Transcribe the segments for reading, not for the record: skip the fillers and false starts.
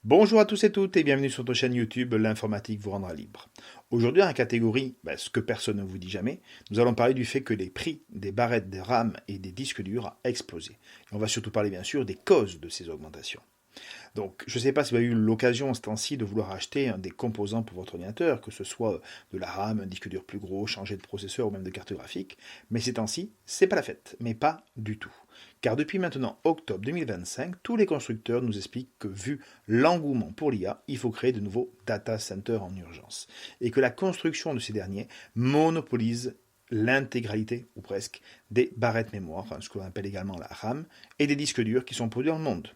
Bonjour à tous et toutes et bienvenue sur notre chaîne YouTube L'informatique vous rendra libre. Aujourd'hui dans la catégorie ce que personne ne vous dit jamais, nous allons parler du fait que les prix des barrettes, des RAM et des disques durs a explosé. Et on va surtout parler bien sûr des causes de ces augmentations. Donc, je ne sais pas si vous avez eu l'occasion ce temps-ci de vouloir acheter des composants pour votre ordinateur, que ce soit de la RAM, un disque dur plus gros, changer de processeur ou même de carte graphique, mais ces temps-ci, c'est pas la fête, mais pas du tout. Car depuis maintenant octobre 2025, tous les constructeurs nous expliquent que vu l'engouement pour l'IA, il faut créer de nouveaux data centers en urgence. Et que la construction de ces derniers monopolise l'intégralité, ou presque, des barrettes mémoire, ce qu'on appelle également la RAM, et des disques durs qui sont produits dans le monde,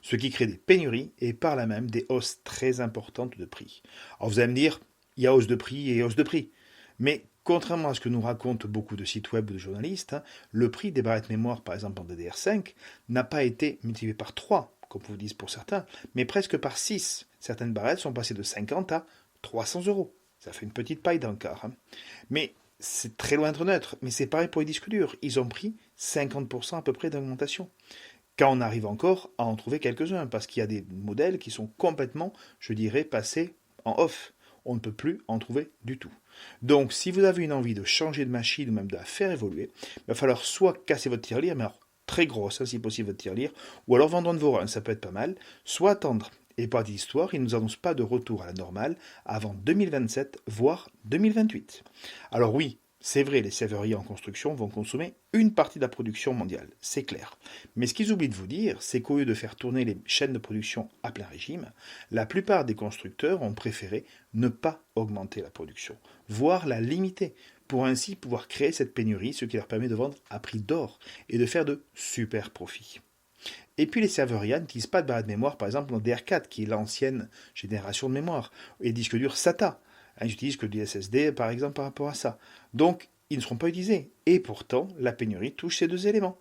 ce qui crée des pénuries et par là même des hausses très importantes de prix. Alors vous allez me dire, il y a hausse de prix et hausse de prix. Mais contrairement à ce que nous racontent beaucoup de sites web ou de journalistes, le prix des barrettes mémoire, par exemple en DDR5, n'a pas été multiplié par 3, comme vous le dites pour certains, mais presque par 6. Certaines barrettes sont passées de 50 à 300 euros. Ça fait une petite paille d'un quart. Mais c'est très loin d'être neutre. Mais c'est pareil pour les disques durs. Ils ont pris 50% à peu près d'augmentation. Quand on arrive encore à en trouver quelques-uns, parce qu'il y a des modèles qui sont complètement, je dirais, passés en off. On ne peut plus en trouver du tout. Donc, si vous avez une envie de changer de machine ou même de la faire évoluer, il va falloir soit casser votre tirelire, mais alors très grosse, si possible, votre tirelire, ou alors vendre un de vos reins, ça peut être pas mal, soit attendre. Et par d'histoire, ils ne nous annoncent pas de retour à la normale avant 2027, voire 2028. Alors oui, c'est vrai, les serruriers en construction vont consommer une partie de la production mondiale, c'est clair. Mais ce qu'ils oublient de vous dire, c'est qu'au lieu de faire tourner les chaînes de production à plein régime, la plupart des constructeurs ont préféré ne pas augmenter la production, voire la limiter, pour ainsi pouvoir créer cette pénurie, ce qui leur permet de vendre à prix d'or et de faire de super profits. Et puis les serveurs n'utilisent pas de barre de mémoire, par exemple dans DR4, qui est l'ancienne génération de mémoire, et disques durs SATA. Ils n'utilisent que du SSD, par exemple, par rapport à ça. Donc, ils ne seront pas utilisés. Et pourtant, la pénurie touche ces deux éléments.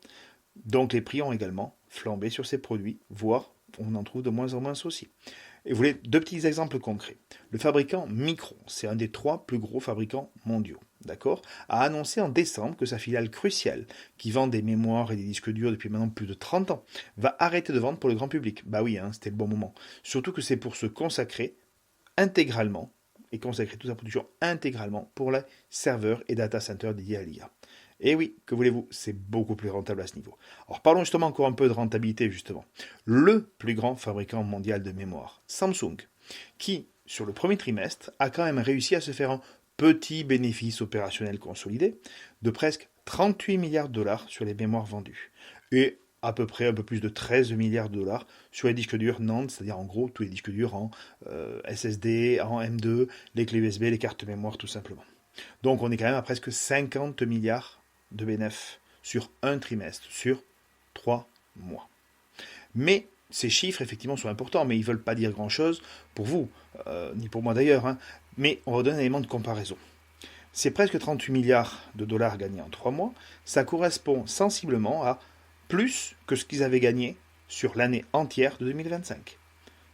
Donc, les prix ont également flambé sur ces produits, voire on en trouve de moins en moins aussi. Et vous voulez deux petits exemples concrets. Le fabricant Micron, c'est un des 3 plus gros fabricants mondiaux, d'accord, a annoncé en décembre que sa filiale Crucial, qui vend des mémoires et des disques durs depuis maintenant plus de 30 ans, va arrêter de vendre pour le grand public. Bah oui, c'était le bon moment. Surtout que c'est pour se consacrer intégralement et consacrer toute sa production intégralement pour les serveurs et data centers dédiés à l'IA. Et oui, que voulez-vous, c'est beaucoup plus rentable à ce niveau. Alors parlons justement encore un peu de rentabilité justement. Le plus grand fabricant mondial de mémoire, Samsung, qui sur le premier trimestre a quand même réussi à se faire un petit bénéfice opérationnel consolidé de presque 38 milliards de dollars sur les mémoires vendues. Et à peu près un peu plus de 13 milliards de dollars sur les disques durs NAND, c'est-à-dire en gros tous les disques durs en SSD, en M2, les clés USB, les cartes mémoire tout simplement. Donc on est quand même à presque 50 milliards de bénéfices sur un trimestre, sur 3 mois. Mais ces chiffres effectivement sont importants, mais ils ne veulent pas dire grand-chose pour vous, ni pour moi d'ailleurs, mais on redonne un élément de comparaison. C'est presque 38 milliards de dollars gagnés en 3 mois, ça correspond sensiblement à plus que ce qu'ils avaient gagné sur l'année entière de 2025.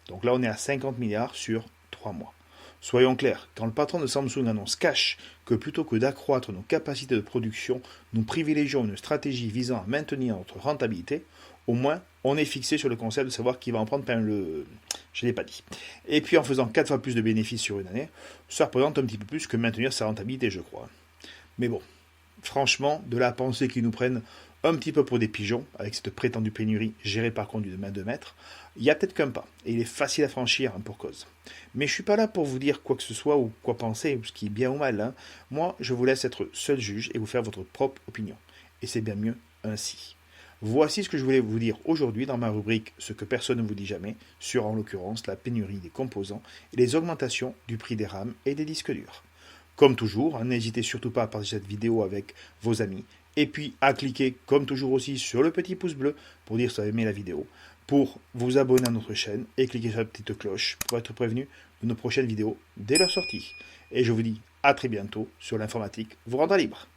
Donc là, on est à 50 milliards sur 3 mois. Soyons clairs, quand le patron de Samsung annonce cash que plutôt que d'accroître nos capacités de production, nous privilégions une stratégie visant à maintenir notre rentabilité, au moins on est fixé sur le concept de savoir qui va en prendre le... Je ne l'ai pas dit. Et puis en faisant 4 fois plus de bénéfices sur une année, ça représente un petit peu plus que maintenir sa rentabilité, je crois. Mais bon, franchement, de la pensée qu'ils nous prennent un petit peu pour des pigeons, avec cette prétendue pénurie gérée par conduit de main de maître, il y a peut-être qu'un pas, et il est facile à franchir pour cause. Mais je suis pas là pour vous dire quoi que ce soit ou quoi penser, ce qui est bien ou mal. Moi, je vous laisse être seul juge et vous faire votre propre opinion. Et c'est bien mieux ainsi. Voici ce que je voulais vous dire aujourd'hui dans ma rubrique « Ce que personne ne vous dit jamais » sur, en l'occurrence, la pénurie des composants et les augmentations du prix des RAM et des disques durs. Comme toujours, n'hésitez surtout pas à partager cette vidéo avec vos amis et puis à cliquer comme toujours aussi sur le petit pouce bleu pour dire si vous avez aimé la vidéo, pour vous abonner à notre chaîne et cliquer sur la petite cloche pour être prévenu de nos prochaines vidéos dès leur sortie. Et je vous dis à très bientôt sur l'informatique vous rendra libre.